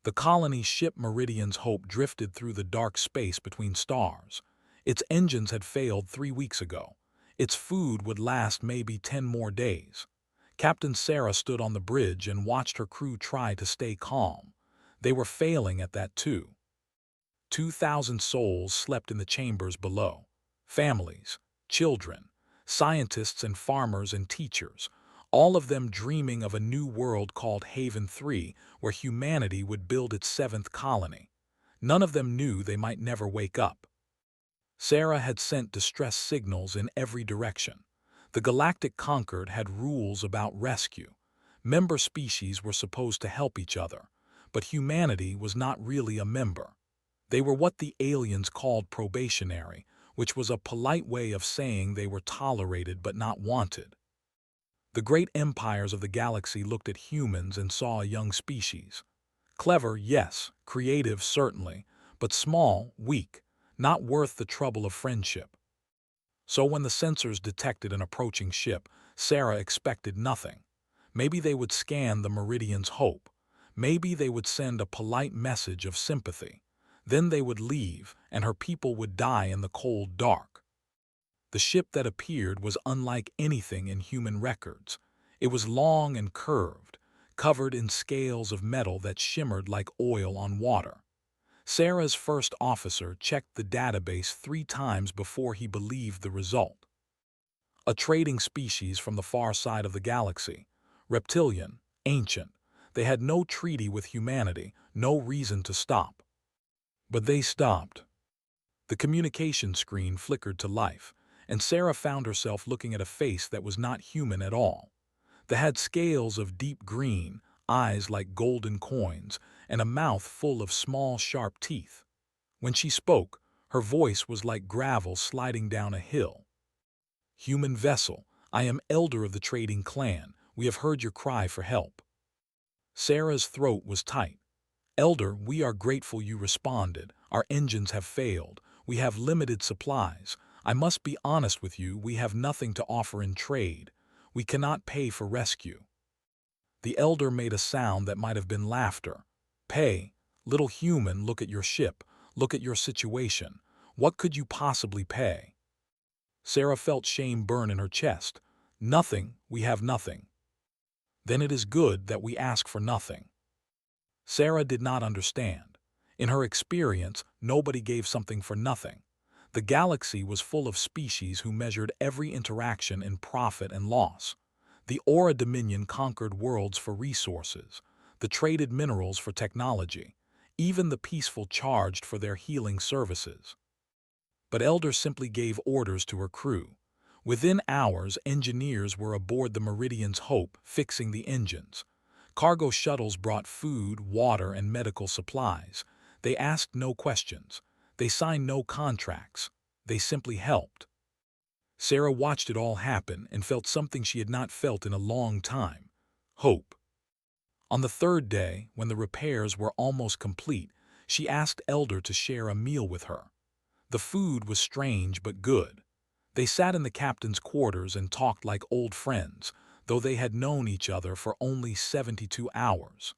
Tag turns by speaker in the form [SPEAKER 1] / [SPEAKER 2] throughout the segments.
[SPEAKER 1] The colony's ship Meridian's Hope drifted through the dark space between stars. Its engines had failed 3 weeks ago. Its food would last maybe 10 more days. Captain Sarah stood on the bridge and watched her crew try to stay calm. They were failing at that too. 2,000 souls slept in the chambers below. Families, children, scientists and farmers and teachers, all of them dreaming of a new world called Haven 3, where humanity would build its 7th colony. None of them knew they might never wake up. Sarah had sent distress signals in every direction. The Galactic Concord had rules about rescue. Member species were supposed to help each other, but humanity was not really a member. They were what the aliens called probationary, which was a polite way of saying they were tolerated but not wanted. The great empires of the galaxy looked at humans and saw a young species. Clever, yes, creative, certainly, but small, weak, not worth the trouble of friendship. So when the sensors detected an approaching ship, Sarah expected nothing. Maybe they would scan the Meridian's Hope. Maybe they would send a polite message of sympathy. Then they would leave, and her people would die in the cold dark. The ship that appeared was unlike anything in human records. It was long and curved, covered in scales of metal that shimmered like oil on water. Sarah's first officer checked the database 3 times before he believed the result. A trading species from the far side of the galaxy. Reptilian, ancient. They had no treaty with humanity, no reason to stop. But they stopped. The communication screen flickered to life, and Sarah found herself looking at a face that was not human at all. They had scales of deep green, eyes like golden coins, and a mouth full of small, sharp teeth. When she spoke, her voice was like gravel sliding down a hill. "Human vessel, I am elder of the trading clan. We have heard your cry for help." Sarah's throat was tight. "Elder, we are grateful you responded. Our engines have failed. We have limited supplies. I must be honest with you, we have nothing to offer in trade. We cannot pay for rescue." The elder made a sound that might have been laughter. "Pay? Little human, look at your ship. Look at your situation. What could you possibly pay?" Sarah felt shame burn in her chest. "Nothing, we have nothing." "Then it is good that we ask for nothing." Sarah did not understand. In her experience, nobody gave something for nothing. The galaxy was full of species who measured every interaction in profit and loss. The Aura Dominion conquered worlds for resources. The traded minerals for technology. Even the peaceful charged for their healing services. But Elder simply gave orders to her crew. Within hours, engineers were aboard the Meridian's Hope, fixing the engines. Cargo shuttles brought food, water, and medical supplies. They asked no questions. They signed no contracts. They simply helped. Sarah watched it all happen and felt something she had not felt in a long time: hope. On the 3rd day, when the repairs were almost complete, she asked Elder to share a meal with her. The food was strange but good. They sat in the captain's quarters and talked like old friends, though they had known each other for only 72 hours.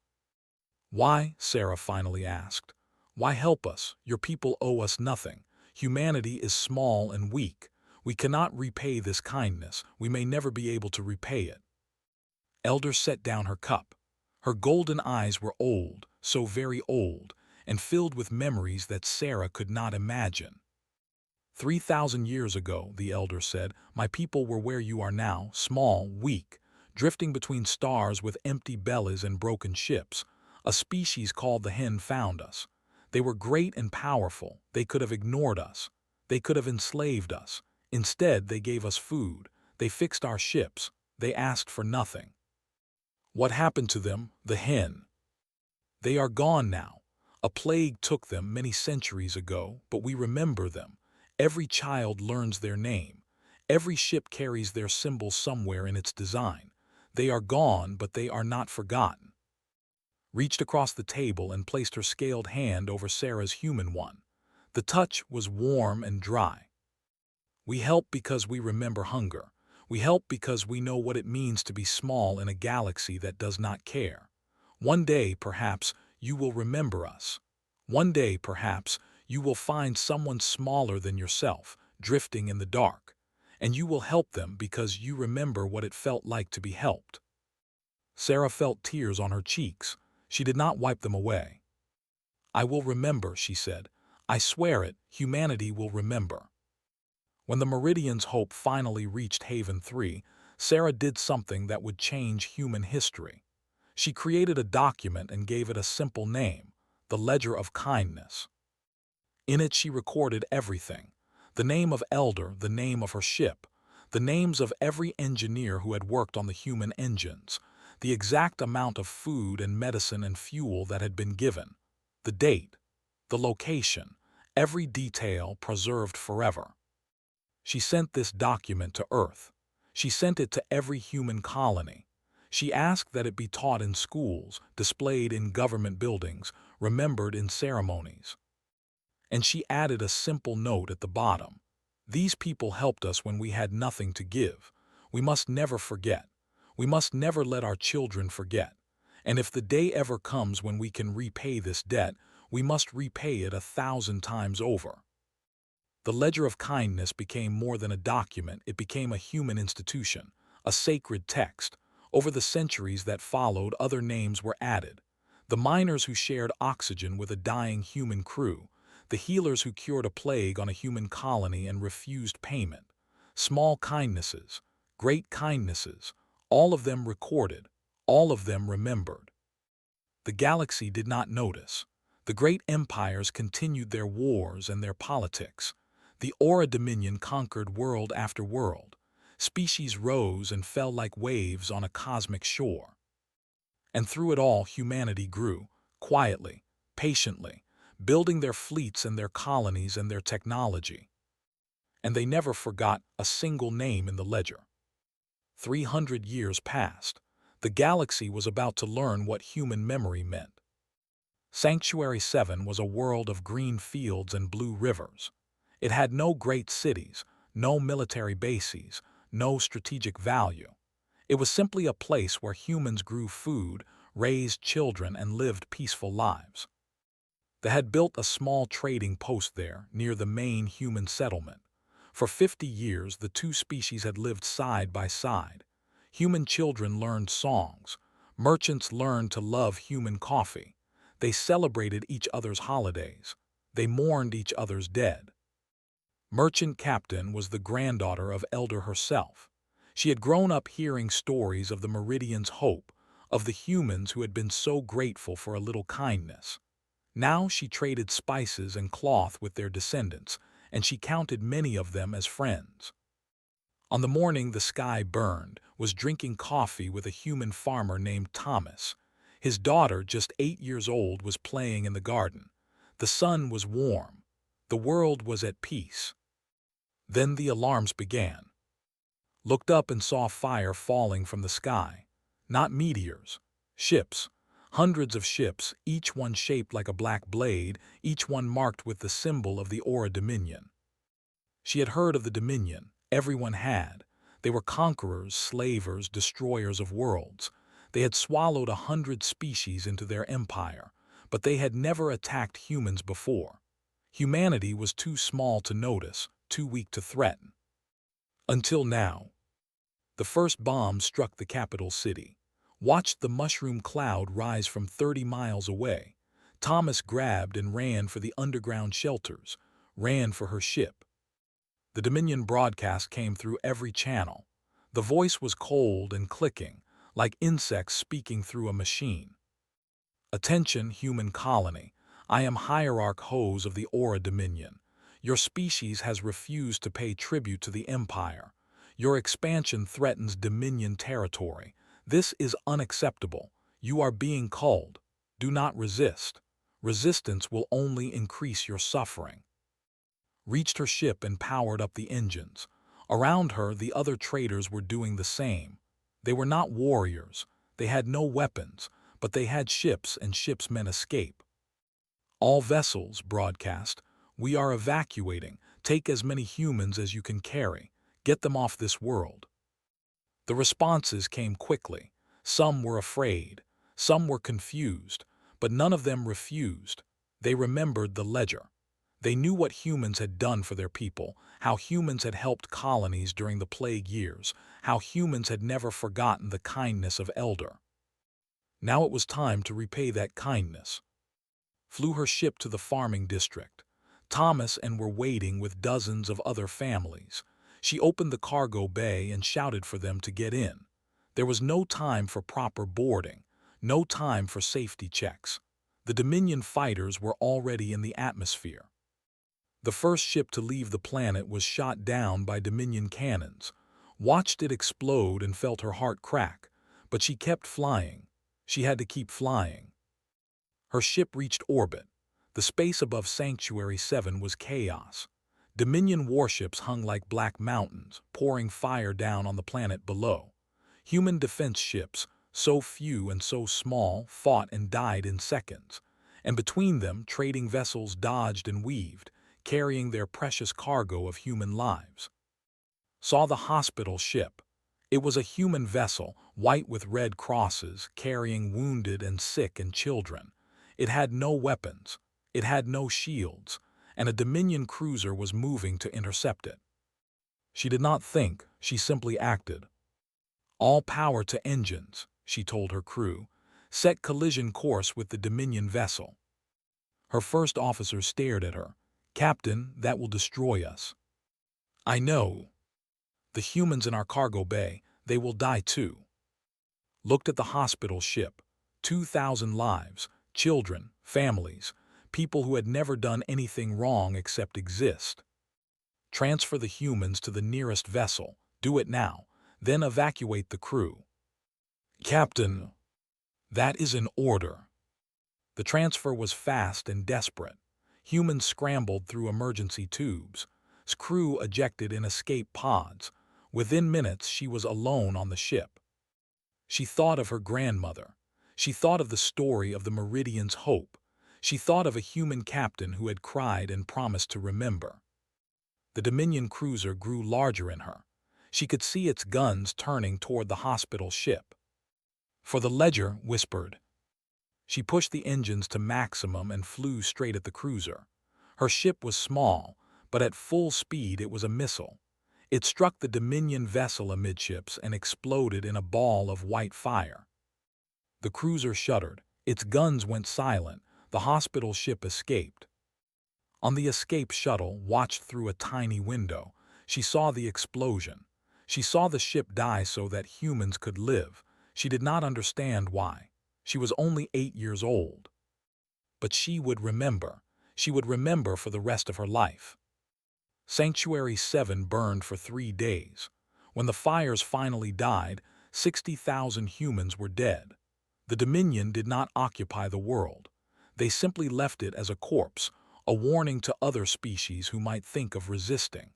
[SPEAKER 1] "Why?" Sarah finally asked. "Why help us? Your people owe us nothing. Humanity is small and weak. We cannot repay this kindness. We may never be able to repay it." Elder set down her cup. Her golden eyes were old, so very old, and filled with memories that Sarah could not imagine. 3,000 years ago, the elder said, my people were where you are now, small, weak, drifting between stars with empty bellies and broken ships. A species called the hen found us. They were great and powerful. They could have ignored us. They could have enslaved us. Instead, they gave us food. They fixed our ships. They asked for nothing. What happened to them, the hen? They are gone now. A plague took them many centuries ago, but we remember them. Every child learns their name. Every ship carries their symbol somewhere in its design. They are gone, but they are not forgotten. Reached across the table and placed her scaled hand over Sarah's human one. The touch was warm and dry. We help because we remember hunger. We help because we know what it means to be small in a galaxy that does not care. One day, perhaps, you will remember us. One day, perhaps, you will find someone smaller than yourself, drifting in the dark, and you will help them because you remember what it felt like to be helped. Sarah felt tears on her cheeks. She did not wipe them away. I will remember, she said. I swear it, humanity will remember. When the Meridian's hope finally reached Haven 3, Sarah did something that would change human history. She created a document and gave it a simple name, the Ledger of Kindness. In it she recorded everything: the name of Elder, the name of her ship, the names of every engineer who had worked on the human engines, the exact amount of food and medicine and fuel that had been given, the date, the location, every detail preserved forever. She sent this document to Earth. She sent it to every human colony. She asked that it be taught in schools, displayed in government buildings, remembered in ceremonies. And she added a simple note at the bottom. These people helped us when we had nothing to give. We must never forget. We must never let our children forget. And if the day ever comes when we can repay this debt, we must repay it 1,000 times over. The Ledger of Kindness became more than a document. It became a human institution, a sacred text. Over the centuries that followed, other names were added. The miners who shared oxygen with a dying human crew, the healers who cured a plague on a human colony and refused payment. Small kindnesses, great kindnesses, all of them recorded, all of them remembered. The galaxy did not notice. The great empires continued their wars and their politics. The Aura Dominion conquered world after world. Species rose and fell like waves on a cosmic shore. And through it all, humanity grew, quietly, patiently, building their fleets and their colonies and their technology. And they never forgot a single name in the ledger. 300 years passed. The galaxy was about to learn what human memory meant. Sanctuary 7 was a world of green fields and blue rivers. It had no great cities, no military bases, no strategic value. It was simply a place where humans grew food, raised children, and lived peaceful lives. They had built a small trading post there, near the main human settlement. For 50 years, the two species had lived side by side. Human children learned songs. Merchants learned to love human coffee. They celebrated each other's holidays. They mourned each other's dead. Merchant Captain was the granddaughter of Elder herself. She had grown up hearing stories of the Meridian's hope, of the humans who had been so grateful for a little kindness. Now she traded spices and cloth with their descendants, and she counted many of them as friends. On the morning the sky burned, was drinking coffee with a human farmer named Thomas. His daughter, just 8 years old, was playing in the garden. The sun was warm. The world was at peace. Then the alarms began. Looked up and saw fire falling from the sky. Not meteors. Ships. Hundreds of ships, each one shaped like a black blade, each one marked with the symbol of the Aura Dominion. She had heard of the Dominion. Everyone had. They were conquerors, slavers, destroyers of worlds. They had swallowed 100 species into their empire, but they had never attacked humans before. Humanity was too small to notice, too weak to threaten. Until now. The first bomb struck the capital city. Watched the mushroom cloud rise from 30 miles away. Thomas grabbed and ran for the underground shelters, ran for her ship. The Dominion broadcast came through every channel. The voice was cold and clicking, like insects speaking through a machine. Attention, human colony. I am Hierarch Hose of the Aura Dominion. Your species has refused to pay tribute to the Empire. Your expansion threatens Dominion territory. This is unacceptable. You are being culled. Do not resist. Resistance will only increase your suffering. Reached her ship and powered up the engines. Around her, the other traders were doing the same. They were not warriors. They had no weapons, but they had ships, and ships meant escape. All vessels, broadcast. We are evacuating. Take as many humans as you can carry. Get them off this world. The responses came quickly. Some were afraid. Some were confused. But none of them refused. They remembered the ledger. They knew what humans had done for their people, how humans had helped colonies during the plague years, how humans had never forgotten the kindness of Elder. Now it was time to repay that kindness. Flew her ship to the farming district. Thomas and were waiting with dozens of other families. She opened the cargo bay and shouted for them to get in. There was no time for proper boarding, no time for safety checks. The Dominion fighters were already in the atmosphere. The first ship to leave the planet was shot down by Dominion cannons. Watched it explode and felt her heart crack, but she kept flying. She had to keep flying. Her ship reached orbit. The space above Sanctuary 7 was chaos. Dominion warships hung like black mountains, pouring fire down on the planet below. Human defense ships, so few and so small, fought and died in seconds. And between them, trading vessels dodged and weaved, carrying their precious cargo of human lives. Saw the hospital ship. It was a human vessel, white with red crosses, carrying wounded and sick and children. It had no weapons. It had no shields, and a Dominion cruiser was moving to intercept it. She did not think, she simply acted. "All power to engines," she told her crew. "Set collision course with the Dominion vessel." Her first officer stared at her. "Captain, that will destroy us." "I know. The humans in our cargo bay, they will die too." Looked at the hospital ship. 2,000 lives, children, families, people who had never done anything wrong except exist. Transfer the humans to the nearest vessel. Do it now. Then evacuate the crew. "Captain, that is an order." The transfer was fast and desperate. Humans scrambled through emergency tubes. Crew ejected in escape pods. Within minutes, she was alone on the ship. She thought of her grandmother. She thought of the story of the Meridian's hope. She thought of a human captain who had cried and promised to remember. The Dominion cruiser grew larger in her. She could see its guns turning toward the hospital ship. "For the ledger," whispered. She pushed the engines to maximum and flew straight at the cruiser. Her ship was small, but at full speed it was a missile. It struck the Dominion vessel amidships and exploded in a ball of white fire. The cruiser shuddered. Its guns went silent. The hospital ship escaped. On the escape shuttle, watched through a tiny window, she saw the explosion. She saw the ship die so that humans could live. She did not understand why. She was only 8 years old. But she would remember. She would remember for the rest of her life. Sanctuary 7 burned for 3 days. When the fires finally died, 60,000 humans were dead. The Dominion did not occupy the world. They simply left it as a corpse, a warning to other species who might think of resisting.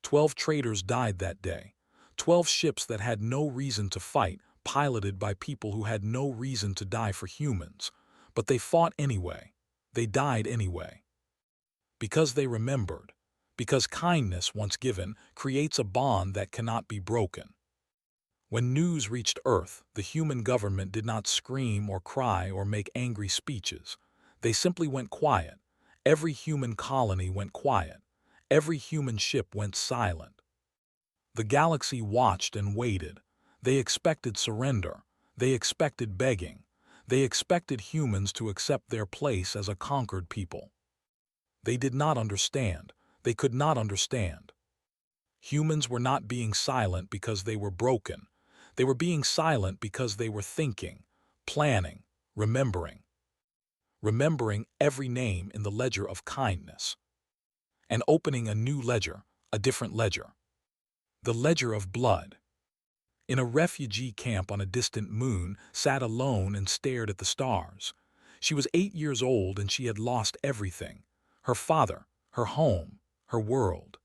[SPEAKER 1] 12 traders died that day. 12 ships that had no reason to fight, piloted by people who had no reason to die for humans. But they fought anyway. They died anyway. Because they remembered. Because kindness, once given, creates a bond that cannot be broken. When news reached Earth, the human government did not scream or cry or make angry speeches. They simply went quiet. Every human colony went quiet. Every human ship went silent. The galaxy watched and waited. They expected surrender. They expected begging. They expected humans to accept their place as a conquered people. They did not understand. They could not understand. Humans were not being silent because they were broken. They were being silent because they were thinking, planning, remembering. Remembering every name in the ledger of kindness. And opening a new ledger, a different ledger. The ledger of blood. In a refugee camp on a distant moon, sat alone and stared at the stars. She was 8 years old and she had lost everything. Her father, her home, her world.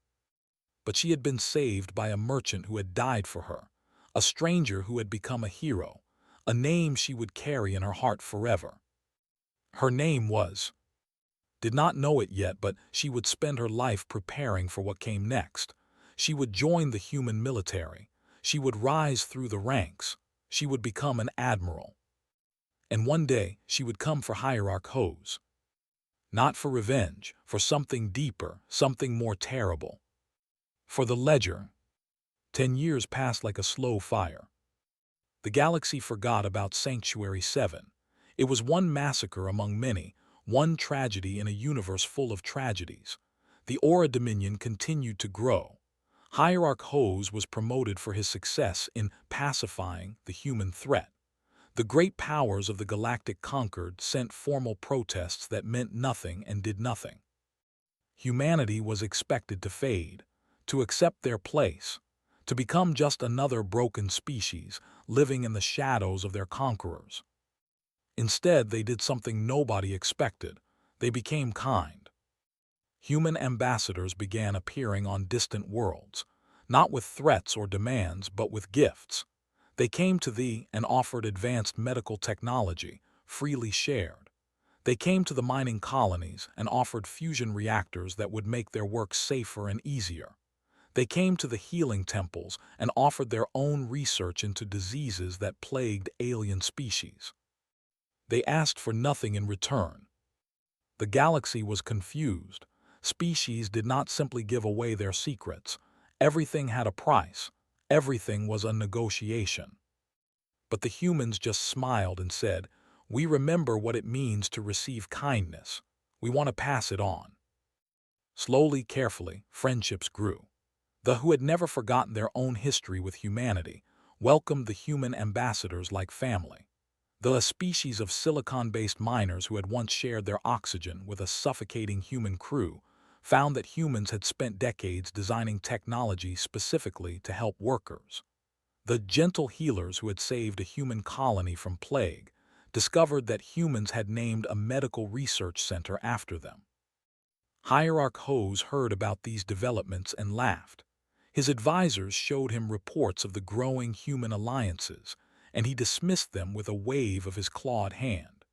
[SPEAKER 1] But she had been saved by a merchant who had died for her, a stranger who had become a hero, a name she would carry in her heart forever. Her name was. Did not know it yet, but she would spend her life preparing for what came next. She would join the human military. She would rise through the ranks. She would become an admiral. And one day she would come for Hierarch Hose. Not for revenge, for something deeper, something more terrible. For the Ledger, 10 years passed like a slow fire. The galaxy forgot about Sanctuary 7. It was one massacre among many, one tragedy in a universe full of tragedies. The Aura Dominion continued to grow. Hierarch Hose was promoted for his success in pacifying the human threat. The great powers of the Galactic Concord sent formal protests that meant nothing and did nothing. Humanity was expected to fade, to accept their place, to become just another broken species living in the shadows of their conquerors. Instead, they did something nobody expected. They became kind. Human ambassadors began appearing on distant worlds, not with threats or demands, but with gifts. They came to thee and offered advanced medical technology, freely shared. They came to the mining colonies and offered fusion reactors that would make their work safer and easier. They came to the healing temples and offered their own research into diseases that plagued alien species. They asked for nothing in return. The galaxy was confused. Species did not simply give away their secrets. Everything had a price. Everything was a negotiation. But the humans just smiled and said, "We remember what it means to receive kindness. We want to pass it on." Slowly, carefully, friendships grew. The who had never forgotten their own history with humanity welcomed the human ambassadors like family. The species of silicon-based miners who had once shared their oxygen with a suffocating human crew found that humans had spent decades designing technology specifically to help workers. The gentle healers who had saved a human colony from plague discovered that humans had named a medical research center after them. Hierarch Hose heard about these developments and laughed. His advisors showed him reports of the growing human alliances, and he dismissed them with a wave of his clawed hand.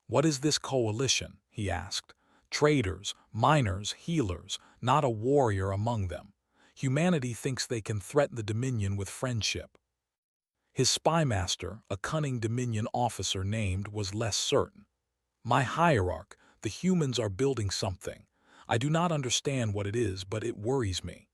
[SPEAKER 1] "What is this coalition?" he asked. "Traders, miners, healers, not a warrior among them. Humanity thinks they can threaten the Dominion with friendship." His spymaster, a cunning Dominion officer named, was less certain. "My hierarch, the humans are building something. I do not understand what it is, but it worries me."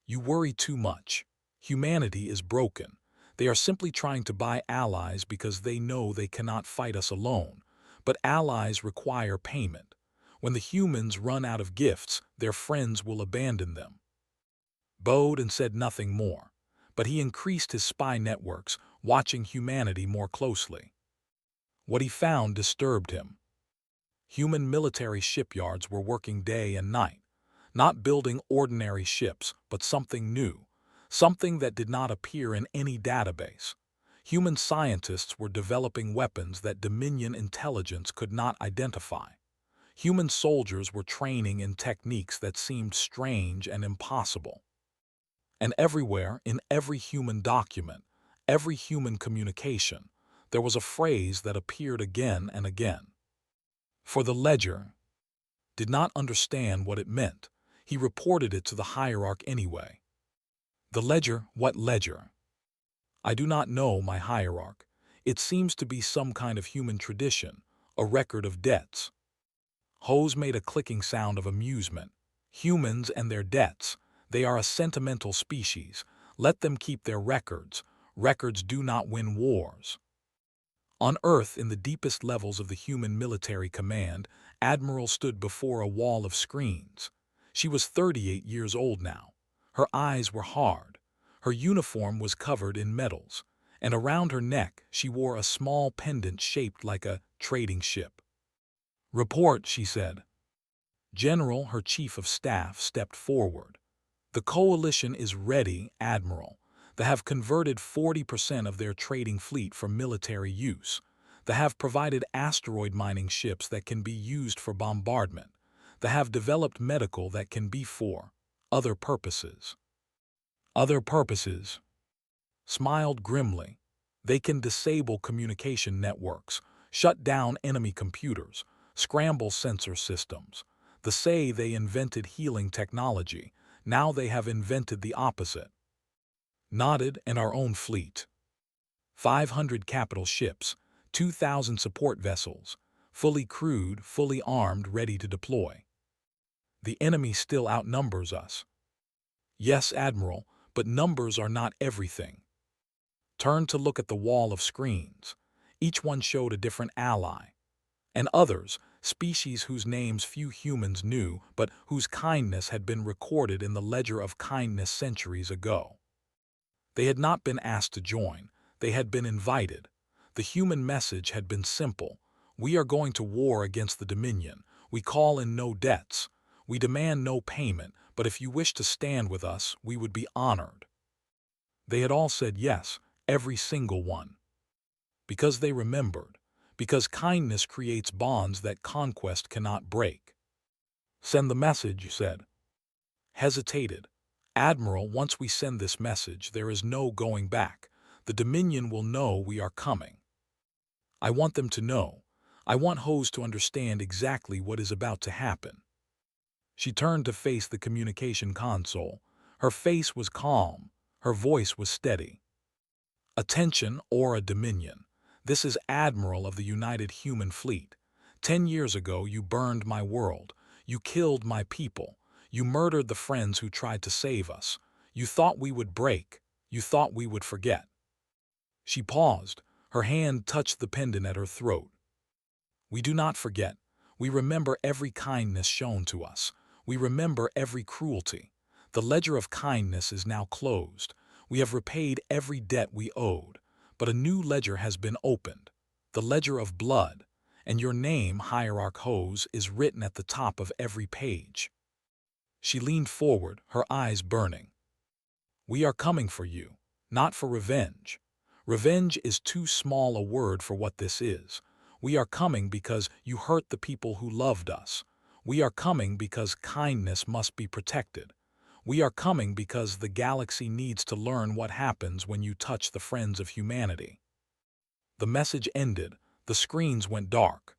[SPEAKER 1] "You worry too much. Humanity is broken. They are simply trying to buy allies because they know they cannot fight us alone. But allies require payment. When the humans run out of gifts, their friends will abandon them." Bowed and said nothing more, but he increased his spy networks, watching humanity more closely. What he found disturbed him. Human military shipyards were working day and night, not building ordinary ships, but something new, something that did not appear in any database. Human scientists were developing weapons that Dominion intelligence could not identify. Human soldiers were training in techniques that seemed strange and impossible. And everywhere, in every human document, every human communication, there was a phrase that appeared again and again. For the Ledger did not understand what it meant. He reported it to the hierarch anyway. "The Ledger? What ledger?" "I do not know, my hierarch. It seems to be some kind of human tradition, a record of debts." Hose made a clicking sound of amusement. "Humans and their debts. They are a sentimental species. Let them keep their records. Records do not win wars." On Earth, in the deepest levels of the human military command, Admiral stood before a wall of screens. She was 38 years old now. Her eyes were hard. Her uniform was covered in medals, and around her neck she wore a small pendant shaped like a trading ship. "Report," she said. General, her chief of staff, stepped forward. "The coalition is ready, Admiral. They have converted 40% of their trading fleet for military use. They have provided asteroid mining ships that can be used for bombardment. They have developed medical that can be for other purposes." "Other purposes?" Smiled grimly. "They can disable communication networks, shut down enemy computers, scramble sensor systems. They say they invented healing technology. Now they have invented the opposite." Nodded. "And our own fleet. 500 capital ships, 2,000 support vessels, fully crewed, fully armed, ready to deploy. The enemy still outnumbers us. Yes, Admiral, but numbers are not everything. Turn to look at the wall of screens. Each one showed a different ally. And others, species whose names few humans knew, but whose kindness had been recorded in the ledger of kindness centuries ago. They had not been asked to join, they had been invited. The human message had been simple. We are going to war against the Dominion. We call in no debts. We demand no payment, but if you wish to stand with us, we would be honored. They had all said yes, every single one. Because they remembered. Because kindness creates bonds that conquest cannot break. Send the message, you said. Hesitated. Admiral, once we send this message, there is no going back. The Dominion will know we are coming. I want them to know. I want Hose to understand exactly what is about to happen. She turned to face the communication console. Her face was calm. Her voice was steady. Attention, Aura Dominion. This is Admiral of the United Human Fleet. 10 years ago, you burned my world. You killed my people. You murdered the friends who tried to save us. You thought we would break. You thought we would forget. She paused. Her hand touched the pendant at her throat. We do not forget. We remember every kindness shown to us. We remember every cruelty. The ledger of kindness is now closed. We have repaid every debt we owed. But a new ledger has been opened. The ledger of blood. And your name, Hierarch Hose, is written at the top of every page. She leaned forward, her eyes burning. We are coming for you, not for revenge. Revenge is too small a word for what this is. We are coming because you hurt the people who loved us. We are coming because kindness must be protected. We are coming because the galaxy needs to learn what happens when you touch the friends of humanity. The message ended. The screens went dark.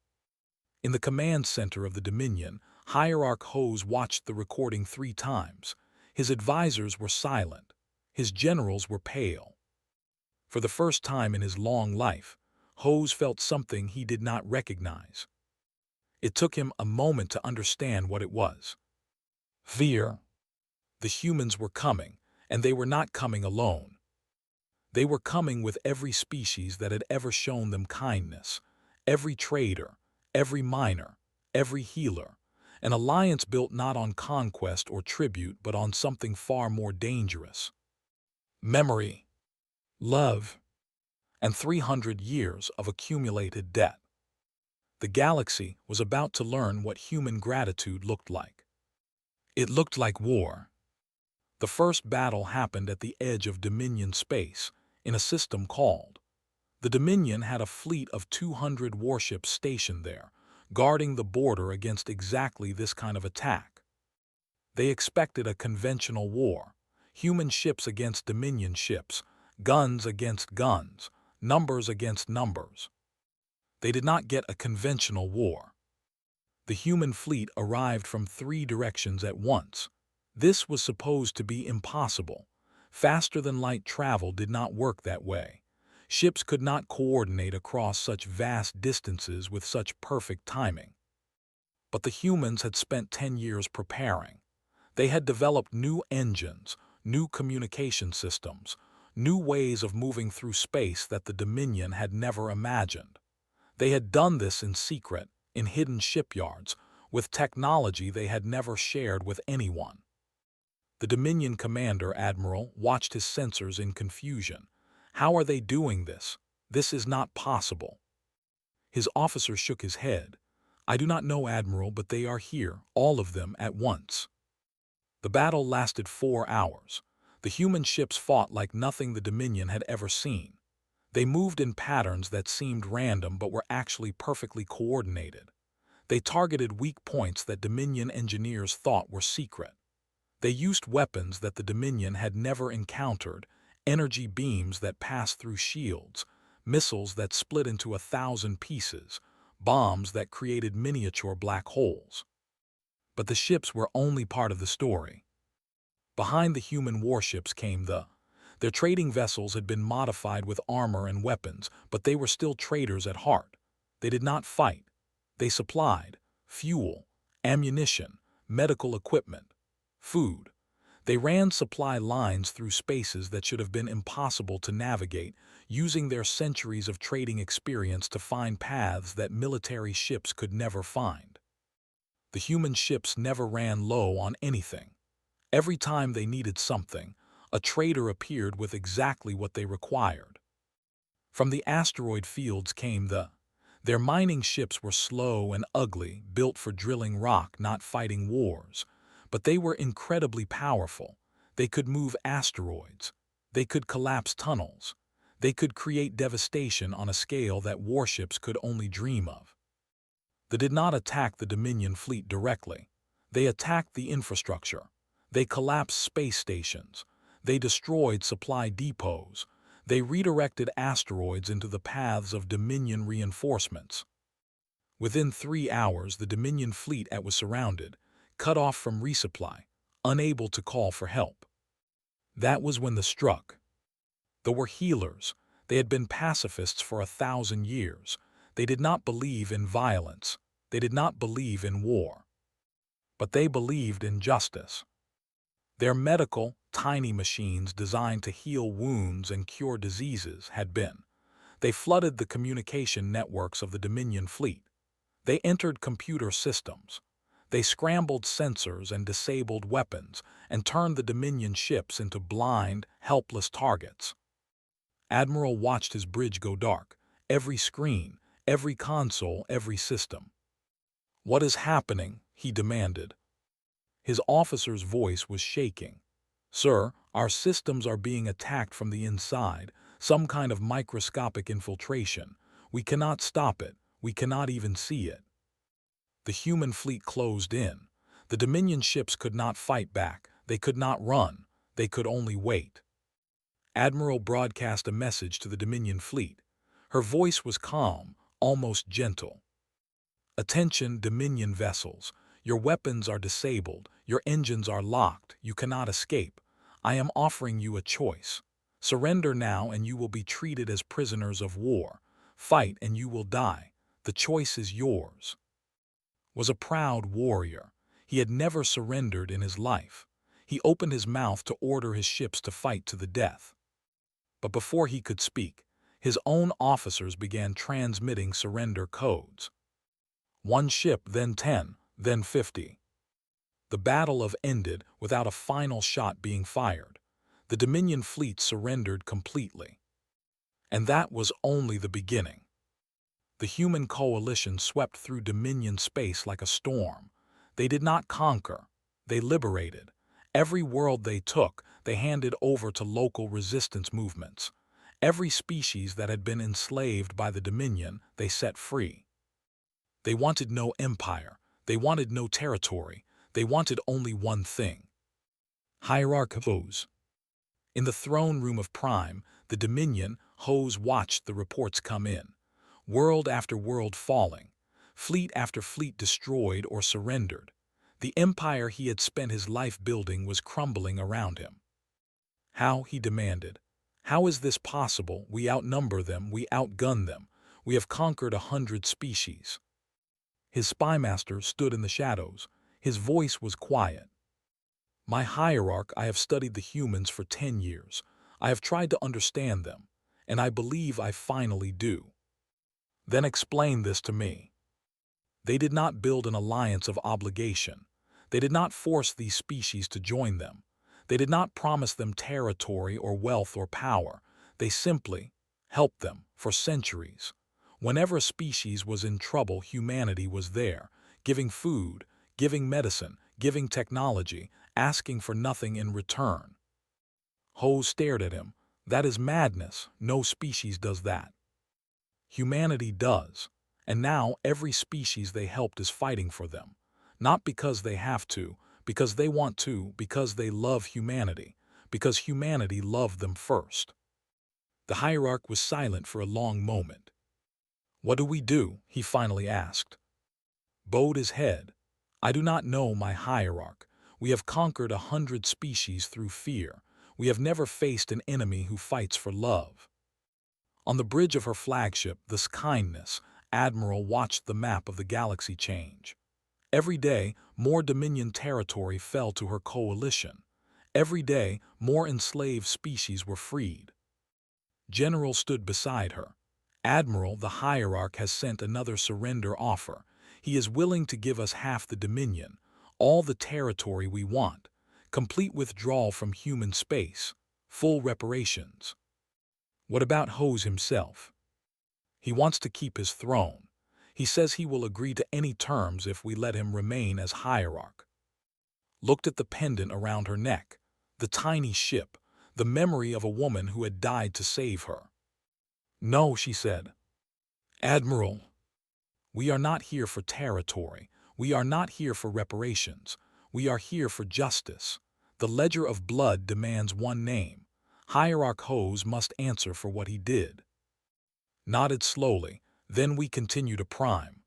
[SPEAKER 1] In the command center of the Dominion, Hierarch Hose watched the recording 3 times. His advisors were silent. His generals were pale. For the first time in his long life, Hose felt something he did not recognize. It took him a moment to understand what it was. Fear. The humans were coming, and they were not coming alone. They were coming with every species that had ever shown them kindness, every trader, every miner, every healer, an alliance built not on conquest or tribute but on something far more dangerous. Memory, love, and 300 years of accumulated debt. The galaxy was about to learn what human gratitude looked like. It looked like war. The first battle happened at the edge of Dominion space, in a system called. The Dominion had a fleet of 200 warships stationed there, guarding the border against exactly this kind of attack. They expected a conventional war, human ships against Dominion ships, guns against guns, numbers against numbers. They did not get a conventional war. The human fleet arrived from 3 directions at once. This was supposed to be impossible. Faster-than-light travel did not work that way. Ships could not coordinate across such vast distances with such perfect timing. But the humans had spent 10 years preparing. They had developed new engines, new communication systems, new ways of moving through space that the Dominion had never imagined. They had done this in secret, in hidden shipyards, with technology they had never shared with anyone. The Dominion commander, Admiral, watched his sensors in confusion. How are they doing this? This is not possible. His officer shook his head. I do not know, Admiral, but they are here, all of them at once. The battle lasted 4 hours. The human ships fought like nothing the Dominion had ever seen. They moved in patterns that seemed random but were actually perfectly coordinated. They targeted weak points that Dominion engineers thought were secret. They used weapons that the Dominion had never encountered, energy beams that passed through shields, missiles that split into 1,000 pieces, bombs that created miniature black holes. But the ships were only part of the story. Behind the human warships came the Their trading vessels had been modified with armor and weapons, but they were still traders at heart. They did not fight. They supplied fuel, ammunition, medical equipment, food. They ran supply lines through spaces that should have been impossible to navigate, using their centuries of trading experience to find paths that military ships could never find. The human ships never ran low on anything. Every time they needed something, a trader appeared with exactly what they required. From the asteroid fields came their mining ships were slow and ugly, built for drilling rock, not fighting wars. But they were incredibly powerful. They could move asteroids. They could collapse tunnels. They could create devastation on a scale that warships could only dream of. They did not attack the Dominion fleet directly. They attacked the infrastructure. They collapsed space stations. They destroyed supply depots. They redirected asteroids into the paths of Dominion reinforcements. Within 3 hours, the Dominion fleet was surrounded, cut off from resupply, unable to call for help. That was when they struck. They were healers. They had been pacifists for 1,000 years. They did not believe in violence. They did not believe in war. But they believed in justice. Their medical, tiny machines designed to heal wounds and cure diseases had been. They flooded the communication networks of the Dominion fleet. They entered computer systems. They scrambled sensors and disabled weapons and turned the Dominion ships into blind, helpless targets. Admiral watched his bridge go dark. Every screen, every console, every system. "What is happening?" he demanded. His officer's voice was shaking. "Sir, our systems are being attacked from the inside, some kind of microscopic infiltration. We cannot stop it. We cannot even see it." The human fleet closed in. The Dominion ships could not fight back. They could not run. They could only wait. Admiral broadcast a message to the Dominion fleet. Her voice was calm, almost gentle. "Attention, Dominion vessels. Your weapons are disabled. Your engines are locked. You cannot escape. I am offering you a choice. Surrender now and you will be treated as prisoners of war. Fight and you will die. The choice is yours." Was a proud warrior. He had never surrendered in his life. He opened his mouth to order his ships to fight to the death. But before he could speak, his own officers began transmitting surrender codes. One ship, then 10, then 50. The battle ended without a final shot being fired. The Dominion fleet surrendered completely. And that was only the beginning. The human coalition swept through Dominion space like a storm. They did not conquer. They liberated. Every world they took, they handed over to local resistance movements. Every species that had been enslaved by the Dominion, they set free. They wanted no empire. They wanted no territory. They wanted only one thing: hierarchies. In the throne room of Prime, the Dominion hoes watched the reports come in. World after world falling. Fleet after fleet destroyed or surrendered. The empire he had spent his life building was crumbling around him. "How?" he demanded. "How is this possible? We outnumber them. We outgun them. We have conquered 100 species." His spymaster stood in the shadows. His voice was quiet. "My hierarch, I have studied the humans for 10 years. I have tried to understand them, and I believe I finally do." "Then explain this to me." They did not build an alliance of obligation. They did not force these species to join them. They did not promise them territory or wealth or power. They simply helped them for centuries. Whenever a species was in trouble, humanity was there, giving food, giving medicine, giving technology, asking for nothing in return. Ho stared at him. "That is madness. No species does that." "Humanity does. And now every species they helped is fighting for them. Not because they have to, because they want to, because they love humanity, because humanity loved them first." The hierarch was silent for a long moment. "What do we do?" he finally asked. Bowed his head. "I do not know, my hierarch. We have conquered 100 species through fear. We have never faced an enemy who fights for love." On the bridge of her flagship, the Kindness, Admiral watched the map of the galaxy change. Every day, more Dominion territory fell to her coalition. Every day, more enslaved species were freed. General stood beside her. "Admiral, the Hierarch has sent another surrender offer. He is willing to give us half the Dominion, all the territory we want, complete withdrawal from human space, full reparations." What about Hose himself? "He wants to keep his throne. He says he will agree to any terms if we let him remain as Hierarch." Looked at the pendant around her neck, the tiny ship, the memory of a woman who had died to save her. "No," she said. "Admiral, we are not here for territory. We are not here for reparations. We are here for justice. The ledger of blood demands one name. Hierarch Hose must answer for what he did." Nodded slowly. "Then we continue to Prime."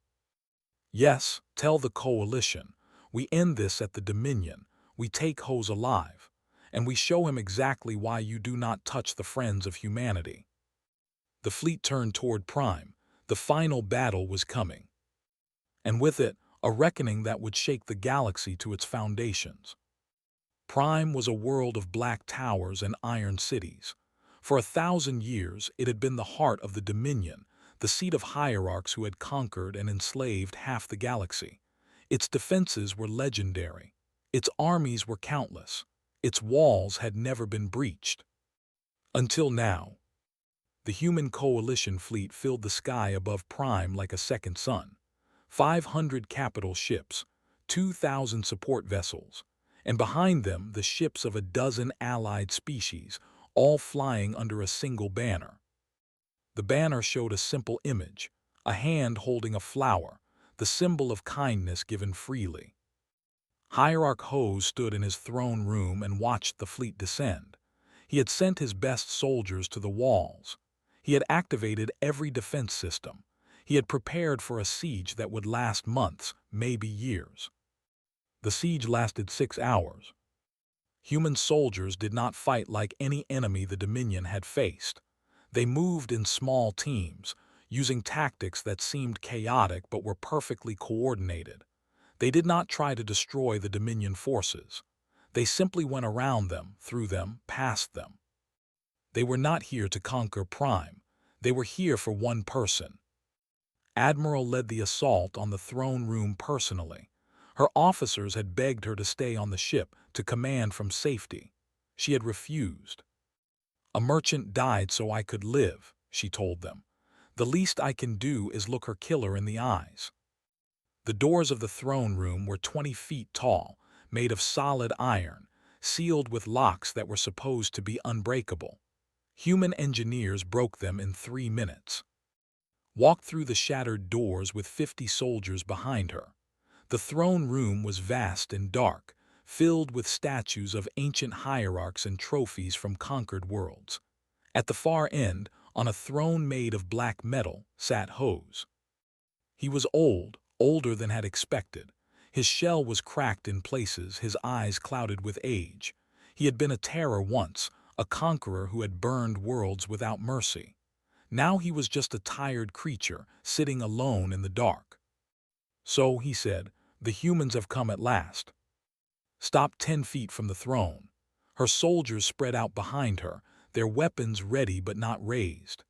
[SPEAKER 1] "Yes, tell the Coalition. We end this at the Dominion. We take Hose alive. And we show him exactly why you do not touch the friends of humanity." The fleet turned toward Prime. The final battle was coming. And with it, a reckoning that would shake the galaxy to its foundations. Prime was a world of black towers and iron cities. For 1,000 years, it had been the heart of the Dominion, the seat of hierarchs who had conquered and enslaved half the galaxy. Its defenses were legendary. Its armies were countless. Its walls had never been breached. Until now. The human coalition fleet filled the sky above Prime like a second sun. 500 capital ships, 2,000 support vessels, and behind them the ships of a dozen allied species, all flying under a single banner. The banner showed a simple image, a hand holding a flower, the symbol of kindness given freely. Hierarch Hose stood in his throne room and watched the fleet descend. He had sent his best soldiers to the walls. He had activated every defense system. He had prepared for a siege that would last months, maybe years. The siege lasted 6 hours. Human soldiers did not fight like any enemy the Dominion had faced. They moved in small teams, using tactics that seemed chaotic but were perfectly coordinated. They did not try to destroy the Dominion forces. They simply went around them, through them, past them. They were not here to conquer Prime. They were here for one person. Admiral led the assault on the throne room personally. Her officers had begged her to stay on the ship to command from safety. She had refused. "A merchant died so I could live," she told them. "The least I can do is look her killer in the eyes." The doors of the throne room were 20 feet tall, made of solid iron, sealed with locks that were supposed to be unbreakable. Human engineers broke them in 3 minutes. Walked through the shattered doors with 50 soldiers behind her. The throne room was vast and dark, filled with statues of ancient hierarchs and trophies from conquered worlds. At the far end, on a throne made of black metal, sat Hose. He was old, older than had expected. His shell was cracked in places, his eyes clouded with age. He had been a terror once, a conqueror who had burned worlds without mercy. Now he was just a tired creature, sitting alone in the dark. "So," he said, "the humans have come at last." Stopped 10 feet from the throne. Her soldiers spread out behind her, their weapons ready but not raised.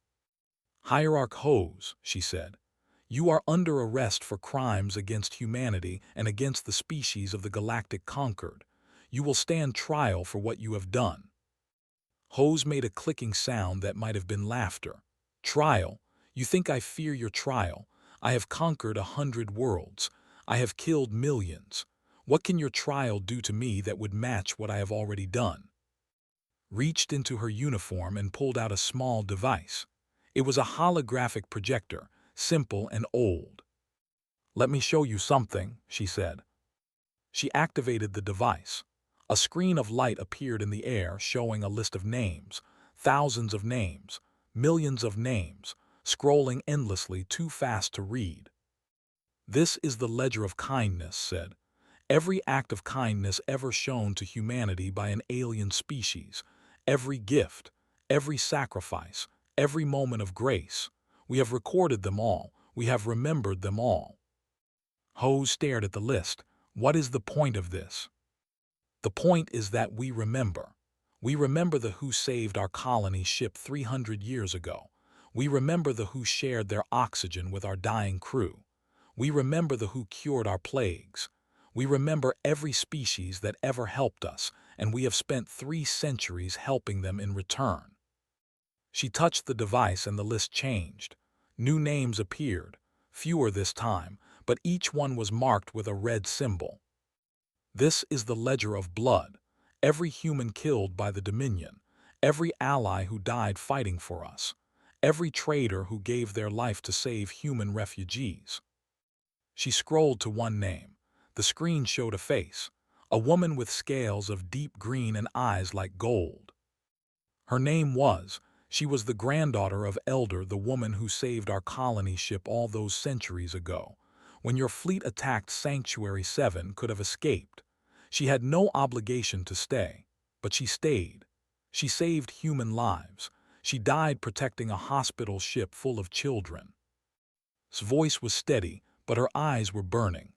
[SPEAKER 1] "Hierarch Hose," she said, "you are under arrest for crimes against humanity and against the species of the galactic conquered. You will stand trial for what you have done." Hose made a clicking sound that might have been laughter. "Trial? You think I fear your trial? I have conquered 100 worlds. I have killed millions. What can your trial do to me that would match what I have already done?" Reached into her uniform and pulled out a small device. It was a holographic projector, simple and old. "Let me show you something," she said. She activated the device. A screen of light appeared in the air showing a list of names, thousands of names, millions of names, scrolling endlessly too fast to read. "This is the ledger of kindness," said. "Every act of kindness ever shown to humanity by an alien species, Every gift, every sacrifice, every moment of grace. We have recorded them all. We have remembered them all. Hose stared at the list. What is the point of this? The point is that we remember. We remember the who saved our colony ship 300 years ago. We remember the who shared their oxygen with our dying crew. We remember the who cured our plagues. We remember every species that ever helped us, and we have spent 3 centuries helping them in return. She touched the device and the list changed. New names appeared, fewer this time, but each one was marked with a red symbol. This is the ledger of blood. Every human killed by the Dominion, every ally who died fighting for us, every traitor who gave their life to save human refugees. She scrolled to one name. The screen showed a face, a woman with scales of deep green and eyes like gold. Her name was, she was the granddaughter of Elder, the woman who saved our colony ship all those centuries ago, when your fleet attacked Sanctuary 7 could have escaped. She had no obligation to stay, but she stayed. She saved human lives. She died protecting a hospital ship full of children. His voice was steady, but her eyes were burning.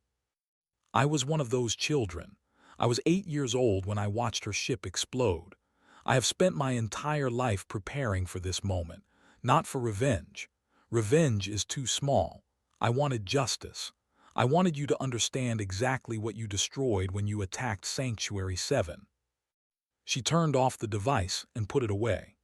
[SPEAKER 1] I was one of those children. I was 8 years old when I watched her ship explode. I have spent my entire life preparing for this moment, not for revenge. Revenge is too small. I wanted justice. I wanted you to understand exactly what you destroyed when you attacked Sanctuary 7. She turned off the device and put it away.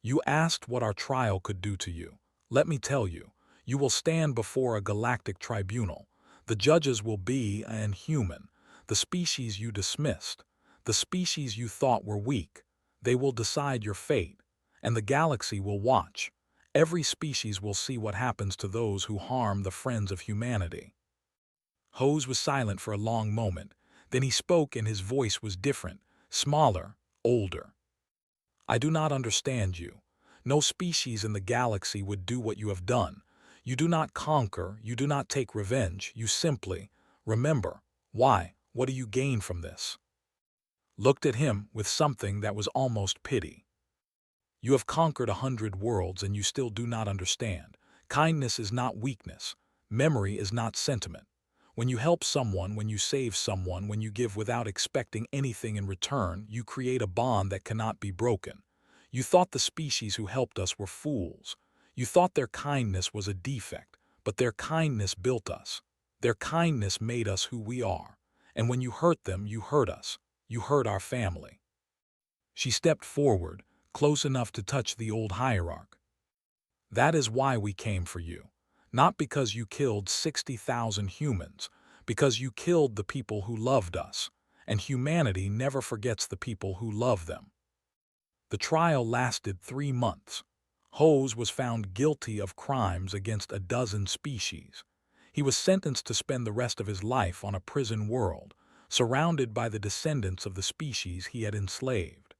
[SPEAKER 1] You asked what our trial could do to you. Let me tell you, you will stand before a galactic tribunal. The judges will be an human, the species you dismissed, the species you thought were weak. They will decide your fate, and the galaxy will watch. Every species will see what happens to those who harm the friends of humanity. Hose was silent for a long moment. Then he spoke, and his voice was different, smaller, older. I do not understand you. No species in the galaxy would do what you have done. You do not conquer, you do not take revenge, you simply remember. Why? What do you gain from this? Looked at him with something that was almost pity. You have conquered 100 worlds and you still do not understand. Kindness is not weakness. Memory is not sentiment. When you help someone, when you save someone, when you give without expecting anything in return, you create a bond that cannot be broken. You thought the species who helped us were fools. You thought their kindness was a defect, but their kindness built us. Their kindness made us who we are. And when you hurt them, you hurt us. You hurt our family. She stepped forward, close enough to touch the old hierarch. That is why we came for you. Not because you killed 60,000 humans, because you killed the people who loved us, and humanity never forgets the people who love them. The trial lasted 3 months. Hose was found guilty of crimes against a dozen species. He was sentenced to spend the rest of his life on a prison world, surrounded by the descendants of the species he had enslaved.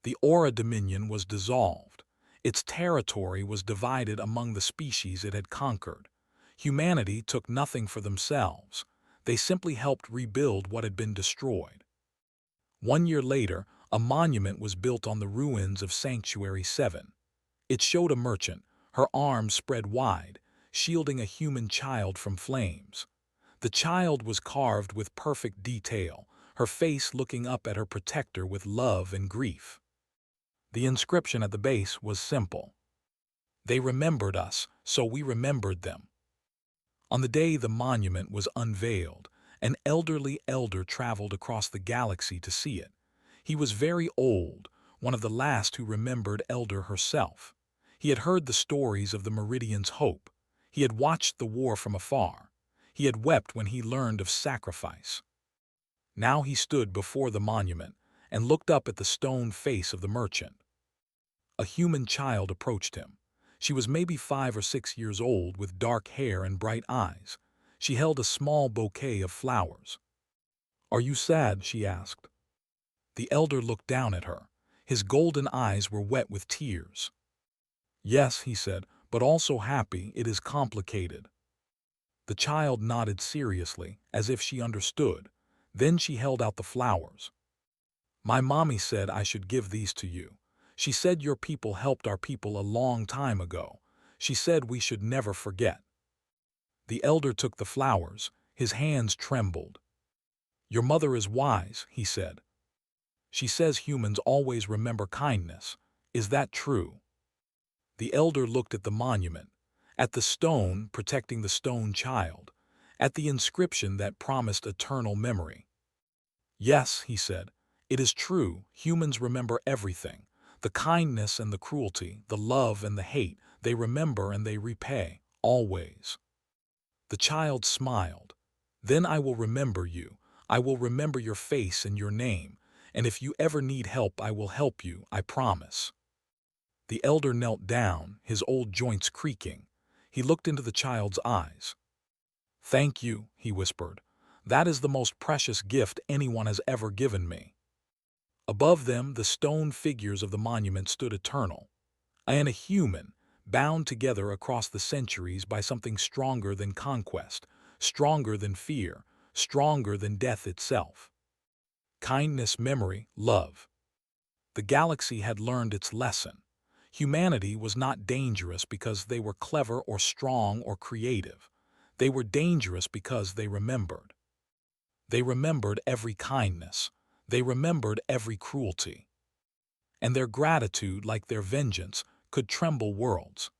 [SPEAKER 1] The Aura Dominion was dissolved. Its territory was divided among the species it had conquered. Humanity took nothing for themselves. They simply helped rebuild what had been destroyed. 1 year later, a monument was built on the ruins of Sanctuary 7. It showed a merchant, her arms spread wide, shielding a human child from flames. The child was carved with perfect detail, her face looking up at her protector with love and grief. The inscription at the base was simple. They remembered us, so we remembered them. On the day the monument was unveiled, an elderly elder traveled across the galaxy to see it. He was very old, one of the last who remembered Elder herself. He had heard the stories of the Meridian's hope. He had watched the war from afar. He had wept when he learned of sacrifice. Now he stood before the monument and looked up at the stone face of the merchant. A human child approached him. She was maybe 5 or 6 years old with dark hair and bright eyes. She held a small bouquet of flowers. "Are you sad?" she asked. The elder looked down at her. His golden eyes were wet with tears. "Yes," he said, "but also happy. It is complicated." The child nodded seriously, as if she understood. Then she held out the flowers. My mommy said I should give these to you. She said your people helped our people a long time ago. She said we should never forget. The elder took the flowers. His hands trembled. Your mother is wise, he said. She says humans always remember kindness. Is that true? The elder looked at the monument, at the stone protecting the stone child, at the inscription that promised eternal memory. Yes, he said, it is true, humans remember everything. The kindness and the cruelty, the love and the hate, they remember and they repay, always. The child smiled. Then I will remember you. I will remember your face and your name, and if you ever need help, I will help you, I promise. The elder knelt down, his old joints creaking. He looked into the child's eyes. Thank you, he whispered. That is the most precious gift anyone has ever given me. Above them, the stone figures of the monument stood eternal. And a human, bound together across the centuries by something stronger than conquest, stronger than fear, stronger than death itself. Kindness, memory, love. The galaxy had learned its lesson. Humanity was not dangerous because they were clever or strong or creative. They were dangerous because they remembered. They remembered every kindness. They remembered every cruelty. And their gratitude, like their vengeance, could tremble worlds.